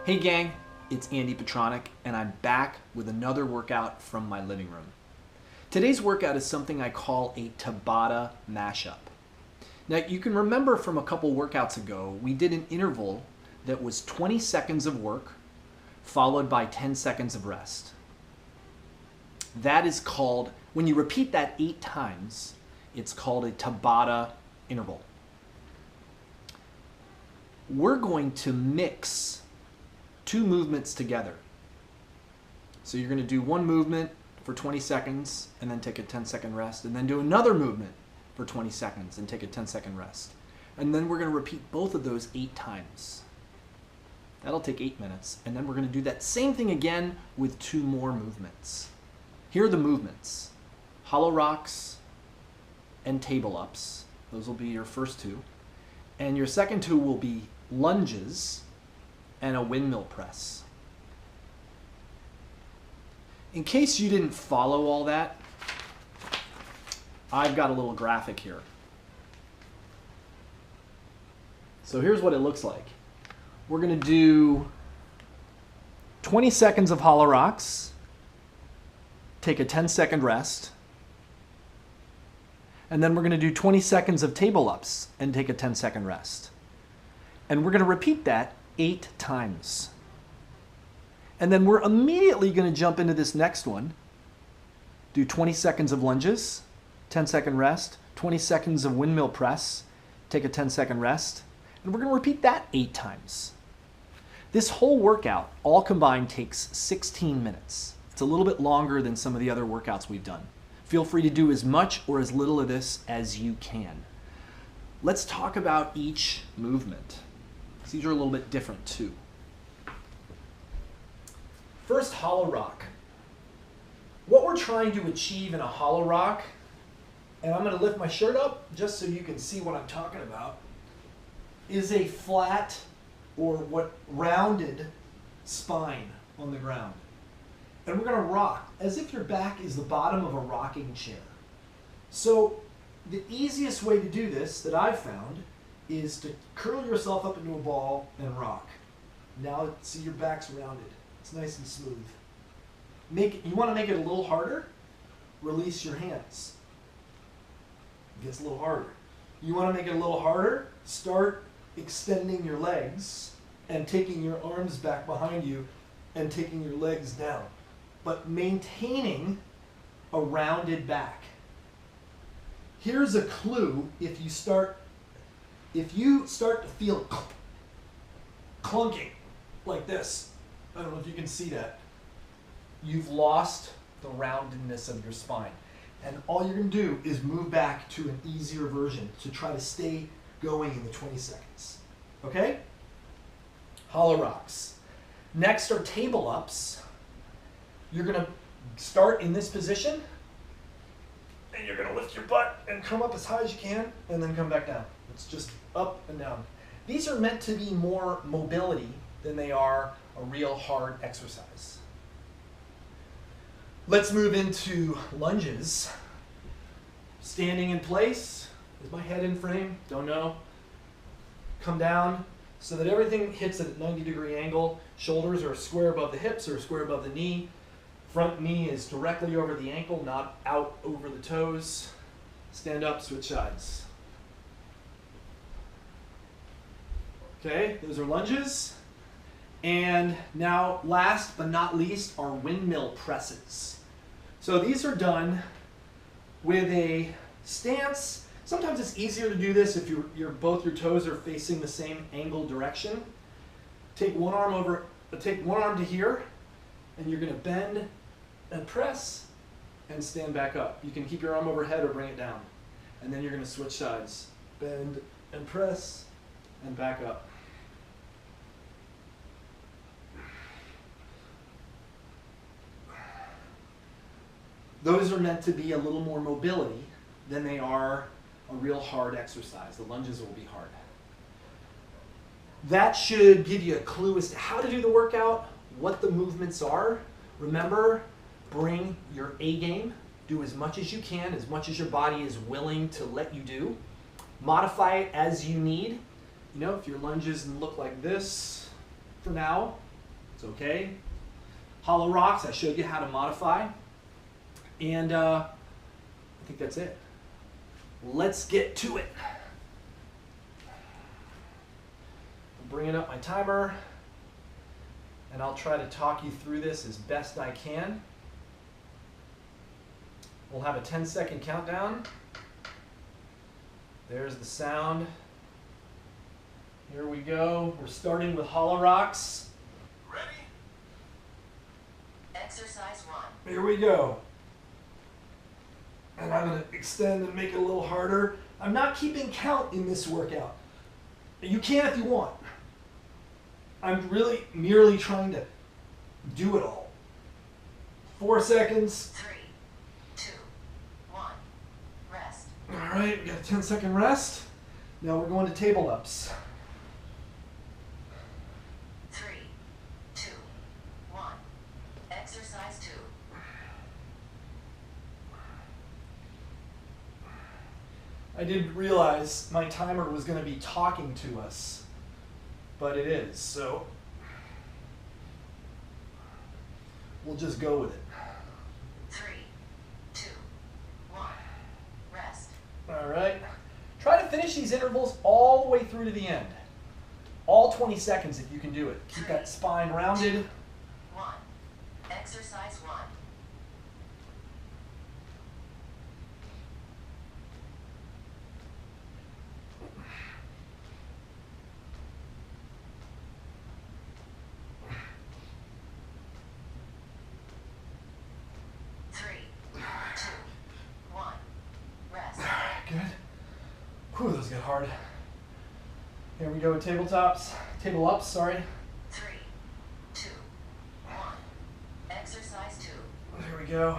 Hey gang, it's Andy Petronic, and I'm back with another workout from my living room. Today's workout is something I call a Tabata mashup. Now you can remember from a couple workouts ago, we did an interval that was 20 seconds of work followed by 10 seconds of rest. That is called, when you repeat that 8 times, it's called a Tabata interval. We're going to mix 2 movements together. So you're going to do one movement for 20 seconds and then take a 10-second rest, and then do another movement for 20 seconds and take a 10-second rest. And then we're going to repeat both of those 8 times. That'll take 8 minutes. And then we're going to do that same thing again with 2 more movements. Here are the movements: hollow rocks and table ups. Those will be your first 2. And your second 2 will be lunges and a windmill press. In case you didn't follow all that, I've got a little graphic here. So here's what it looks like. We're going to do 20 seconds of hollow rocks, take a 10-second rest, and then we're going to do 20 seconds of table ups and take a 10-second rest. And we're going to repeat that 8 times. And then we're immediately going to jump into this next one. Do 20 seconds of lunges, 10-second rest, 20 seconds of windmill press, take a 10-second rest, and we're going to repeat that 8 times. This whole workout, all combined, takes 16 minutes. It's a little bit longer than some of the other workouts we've done. Feel free to do as much or as little of this as you can. Let's talk about each movement. These are a little bit different too. First, hollow rock. What we're trying to achieve in a hollow rock, and I'm going to lift my shirt up just so you can see what I'm talking about, is a flat or rounded spine on the ground. And we're going to rock as if your back is the bottom of a rocking chair. So the easiest way to do this that I've found is to curl yourself up into a ball and rock. Now see, your back's rounded. It's nice and smooth. You want to make it a little harder? Release your hands. It gets a little harder. You want to make it a little harder? Start extending your legs and taking your arms back behind you and taking your legs down, but maintaining a rounded back. Here's a clue: if you start to feel clunking like this, I don't know if you can see that, you've lost the roundedness of your spine. And all you're going to do is move back to an easier version to try to stay going in the 20 seconds. Okay? Hollow rocks. Next are table ups. You're going to start in this position, and you're going to lift your butt and come up as high as you can, and then come back down. It's just up and down. These are meant to be more mobility than they are a real hard exercise. Let's move into lunges. Standing in place. Is my head in frame? Don't know. Come down so that everything hits at a 90-degree angle. Shoulders are square above the hips or square above the knee. Front knee is directly over the ankle, not out over the toes. Stand up, switch sides. Okay, those are lunges. And now, last but not least, are windmill presses. So these are done with a stance. Sometimes it's easier to do this if both your toes are facing the same angle direction. Take one arm to here, and you're going to bend and press and stand back up. You can keep your arm overhead or bring it down. And then you're going to switch sides. Bend and press and back up. Those are meant to be a little more mobility than they are a real hard exercise. The lunges will be hard. That should give you a clue as to how to do the workout, what the movements are. Remember, bring your A game. Do as much as you can, as much as your body is willing to let you do. Modify it as you need. You know, if your lunges look like this for now, okay? Hollow rocks, I showed you how to modify. And I think that's it. Let's get to it. I'm bringing up my timer, and I'll try to talk you through this as best I can. We'll have a 10-second countdown. There's the sound. Here we go. We're starting with hollow rocks. Ready? Exercise 1. Here we go. And I'm going to extend and make it a little harder. I'm not keeping count in this workout. You can if you want. I'm really merely trying to do it all. 4 seconds. 3, 2, 1. Rest. All right, we got a 10-second rest. Now we're going to table ups. 3, 2, 1. Exercise 2. I did realize my timer was going to be talking to us, but it is, so we'll just go with it. 3, 2, 1. Rest. All right. Try to finish these intervals all the way through to the end. All 20 seconds if you can do it. Keep that spine rounded. 1. Exercise 1. Good. Whew, those get hard. Here we go with tabletops. Table ups, sorry. 3, 2, 1. Exercise 2. There we go.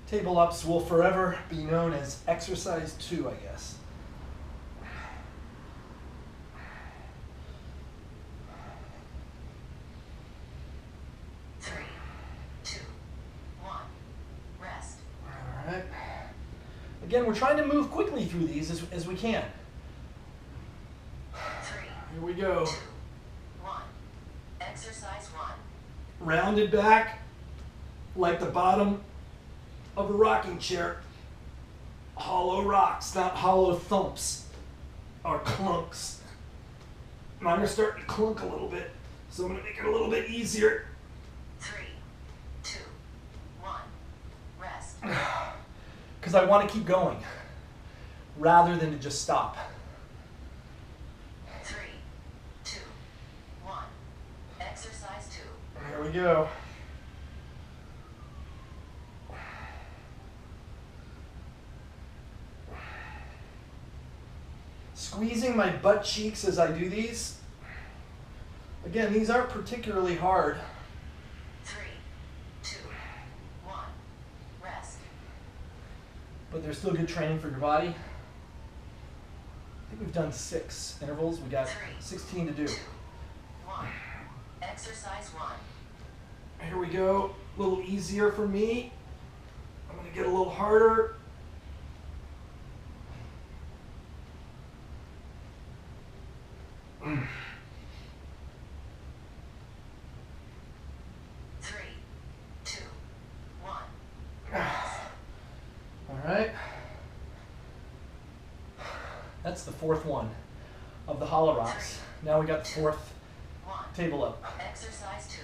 Table ups will forever be known as exercise 2, I guess. Again, we're trying to move quickly through these as we can. 3, Here we go. 2, 1. Exercise 1. Rounded back like the bottom of a rocking chair. Hollow rocks, not hollow thumps or clunks. Mine are starting to clunk a little bit, so I'm going to make it a little bit easier. 3, 2, 1. Rest. Because I want to keep going rather than to just stop. 3, 2, 1. Exercise 2. Here we go. Squeezing my butt cheeks as I do these. Again, these aren't particularly hard. 3, 2, 1. Rest. But they're still good training for your body. I think we've done 6 intervals. We got 16 to do. 2, 1. Exercise 1. Here we go. A little easier for me. I'm going to get a little harder. Mm. 3, 2, 1. All right. That's the 4th one of the hollow rocks. Now we got the 4th 1. table up. Exercise 2.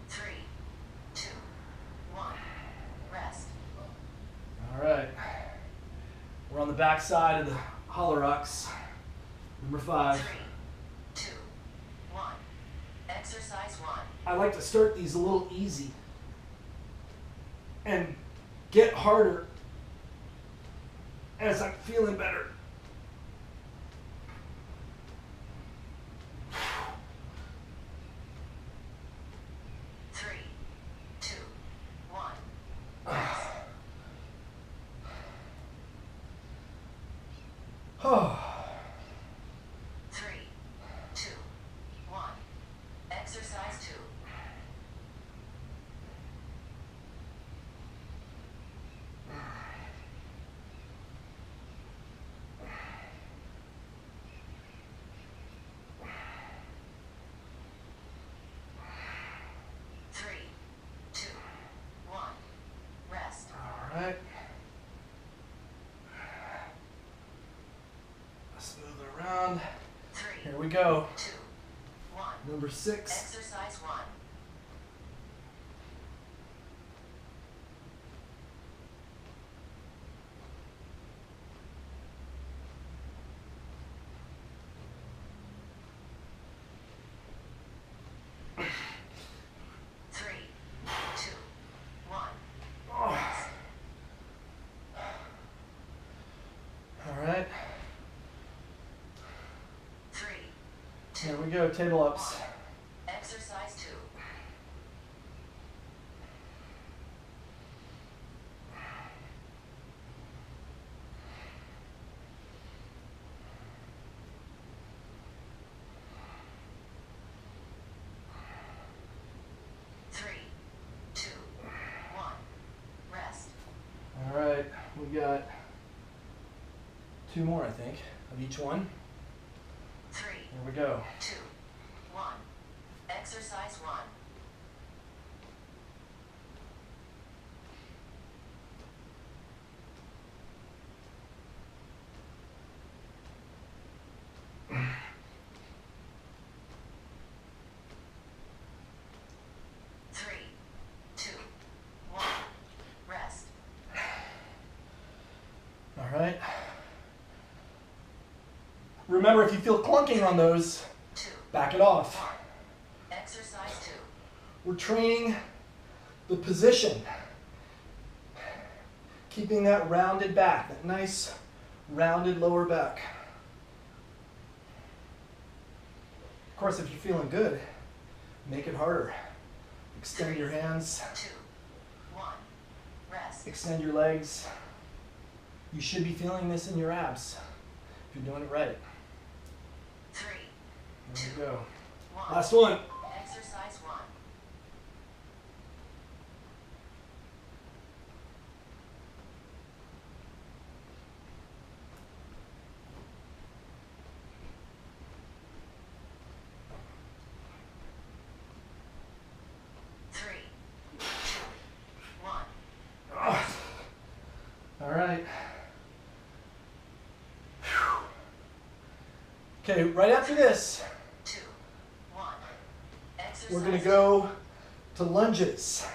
3, 2, 1. Rest. All right. We're on the back side of the hollow rocks. Number 5. 3, 2, 1. Exercise 1. I like to start these a little easy and get harder as I'm feeling better. Three, two, one. Oh. 3, 2, go. 2, 1. Number 6. Exercise 1. 3, 2, 1. Oh. All right. 3, 2, Here we go. Table ups. 1. Exercise 2. 3, 2, 1. Rest. All right. We got 2 more, I think, of each one. 3, Here we go. 2, 1. Exercise 1. 3, 2, 1. Rest. All right. Remember, if you feel clunking on those, 2. back it off. Exercise 2. We're training the position. Keeping that rounded back, that nice rounded lower back. Of course, if you're feeling good, make it harder. Extend your hands, 2, 1. Rest. extend your legs. You should be feeling this in your abs if you're doing it right. 3, There we go. 1. Last one. Exercise 1. 3, 2, 1. All right. Okay, right after this, 2, 1. Exercise. we're going to go to lunges.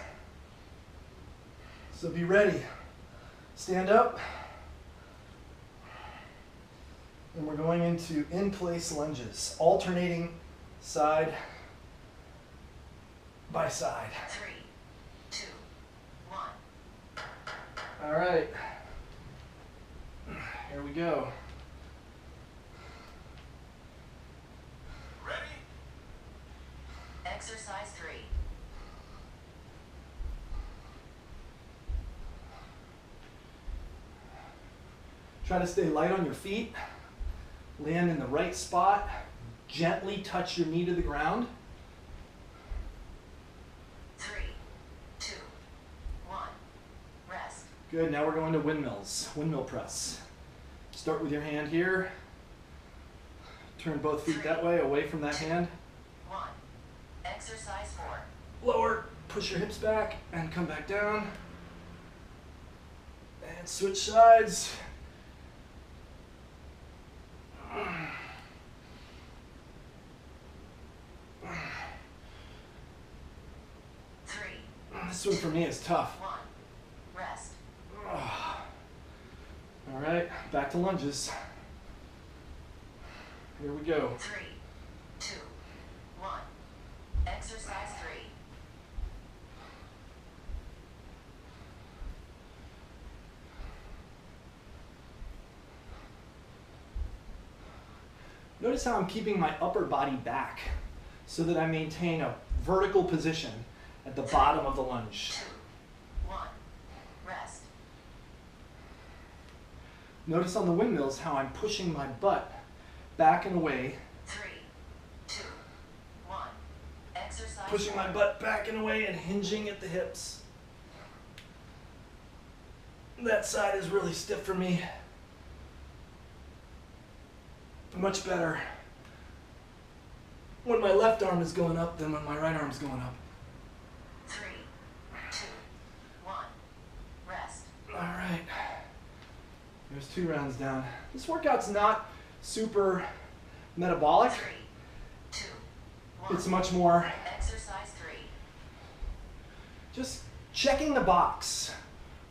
So be ready. Stand up. And we're going into in-place lunges, alternating side by side. 3, 2, 1. All right. Here we go. Ready? Exercise 3. Try to stay light on your feet. Land in the right spot. Gently touch your knee to the ground. 3, 2, 1. Rest. Good, now we're going to windmills, windmill press. Start with your hand here. Turn both feet that way, away from that hand. 1. Exercise 4. Lower, push your hips back, and come back down. And switch sides. 3, This one for me is tough. 1. Rest. All right, back to lunges. Here we go. 3, 2, 1. Exercise 3. Notice how I'm keeping my upper body back so that I maintain a vertical position at the bottom of the lunge. 2, 1. Rest. Notice on the windmills how I'm pushing my butt back and away, 3, 2, 1. Exercise. pushing my 4. butt back and away and hinging at the hips. That side is really stiff for me. Much better when my left arm is going up than when my right arm is going up. 3, 2, 1. Rest. All right. There's 2 rounds down. This workout's not super metabolic. 3, It's much more Exercise 3. just checking the box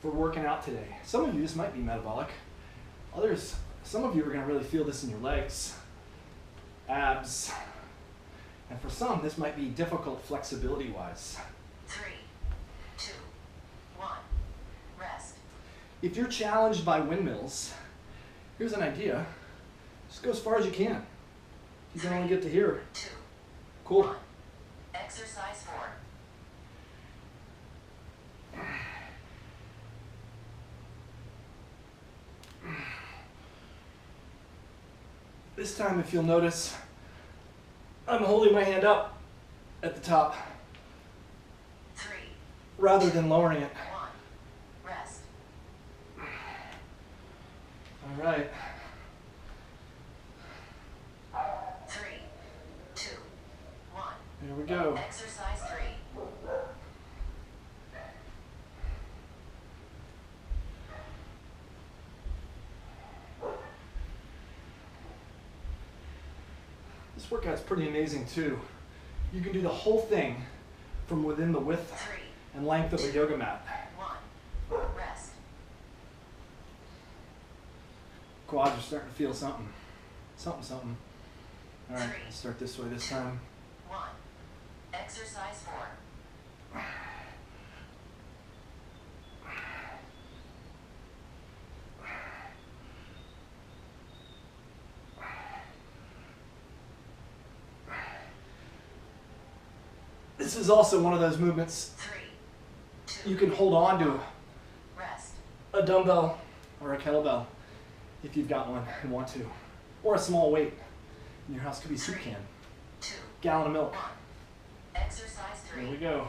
for working out today. Some of you, this might be metabolic. Others, some of you are going to really feel this in your legs, abs, and for some, this might be difficult flexibility-wise. 3, 2, 1. Rest. If you're challenged by windmills, here's an idea. Just go as far as you can. You can only get to here. 2, Cool. 1. Exercise 4. This time, if you'll notice, I'm holding my hand up at the top 3, rather than lowering it. 1. Rest. All right. 3, 2, 1. There we go. Exercise 3. This workout's pretty amazing too. You can do the whole thing from within the width 3, and length of a yoga mat. 1. Rest. Quads are starting to feel something. Something. All right, Three. let's start this way this time. 1. Exercise 4. This is also one of those movements 3, 2, you can hold on to rest. a dumbbell or a kettlebell if you've got one and want to. Or a small weight. In your house could be a soup can, 2, gallon of milk. 1. Exercise There we 3. go.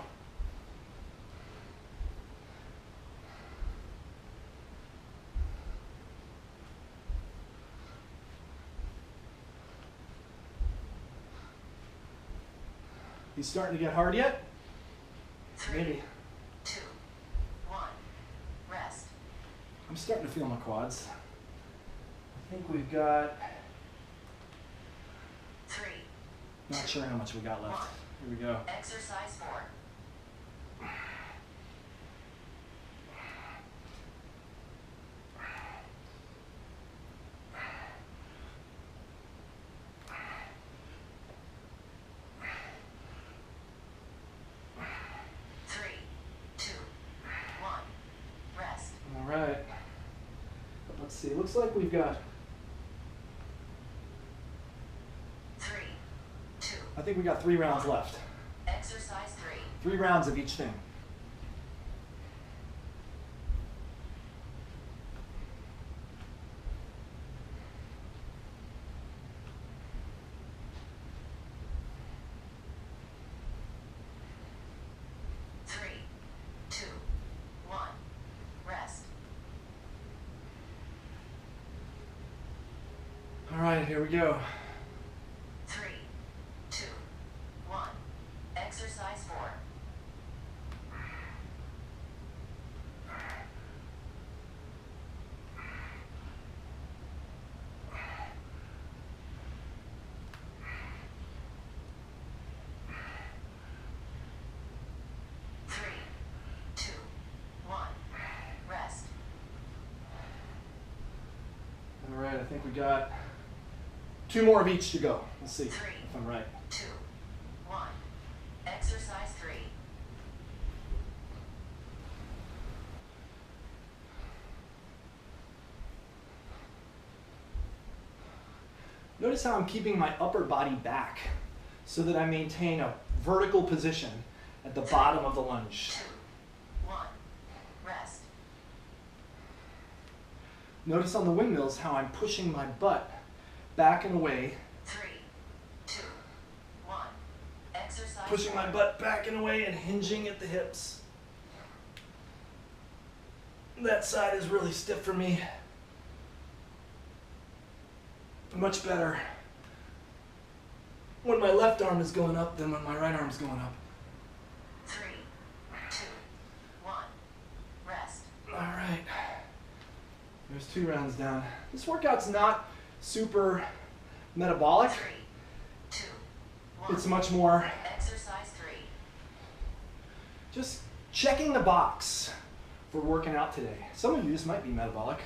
You starting to get hard yet? 3, Maybe. 2, 1. Rest. I'm starting to feel my quads. I think we've got, 3, not sure how much we got left. Here we go. exercise 4. Three, 2, 1. Rest. All right. Let's see. Looks like we've got, 3, 2. I think we got 3 rounds left. Exercise 3. 3 rounds of each thing. Three, 2, 1. Rest. All right, here we go. 3, 2, 1. Exercise 4. Three, 2, 1. Rest. All right, I think we got 2 more of each to go. Let's see 3, if I'm right. 2, 1. Exercise 3. Notice how I'm keeping my upper body back so that I maintain a vertical position at the bottom of the lunge. 2, 1. Rest. Notice on the windmills how I'm pushing my butt back and away, 3, 2, 1. Exercise pushing my 4. butt back and away and hinging at the hips. That side is really stiff for me. Much better when my left arm is going up than when my right arm is going up. 3, 2, 1. Rest. All right. There's 2 rounds down. This workout's not super metabolic. 3, 2, 1. It's much more Exercise 3. just checking the box for working out today. Some of you, this might be metabolic.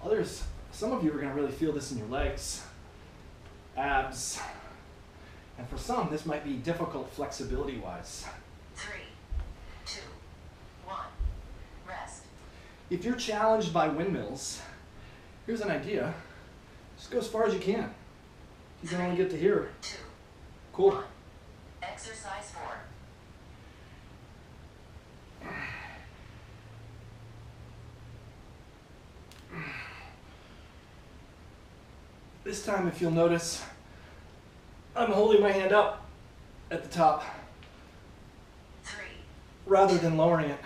Others, some of you are going to really feel this in your legs, abs, and for some, this might be difficult flexibility-wise. 3, 2, 1. Rest. If you're challenged by windmills, here's an idea. Just go as far as you can. You can only get to here. 2, Cool. 1. Exercise 4. This time, if you'll notice, I'm holding my hand up at the top 3, rather than lowering it.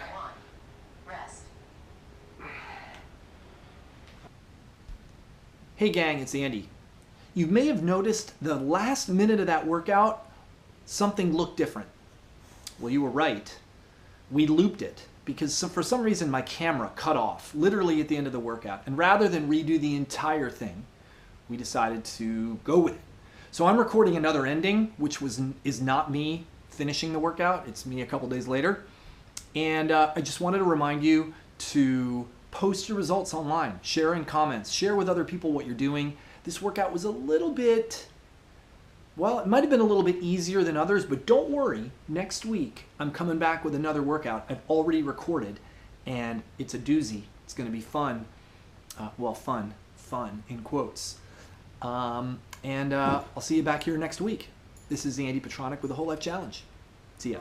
1. Rest. Hey gang, it's Andy. You may have noticed the last minute of that workout, something looked different. Well, you were right. We looped it because for some reason my camera cut off literally at the end of the workout. And rather than redo the entire thing, we decided to go with it. So I'm recording another ending, which is not me finishing the workout. It's me a couple days later. And I just wanted to remind you to post your results online, share in comments, share with other people what you're doing. This workout was a little bit, well, it might have been a little bit easier than others, but don't worry. Next week, I'm coming back with another workout I've already recorded, and it's a doozy. It's going to be fun. Well, fun in quotes. And I'll see you back here next week. This is Andy Petronic with the Whole Life Challenge. See ya.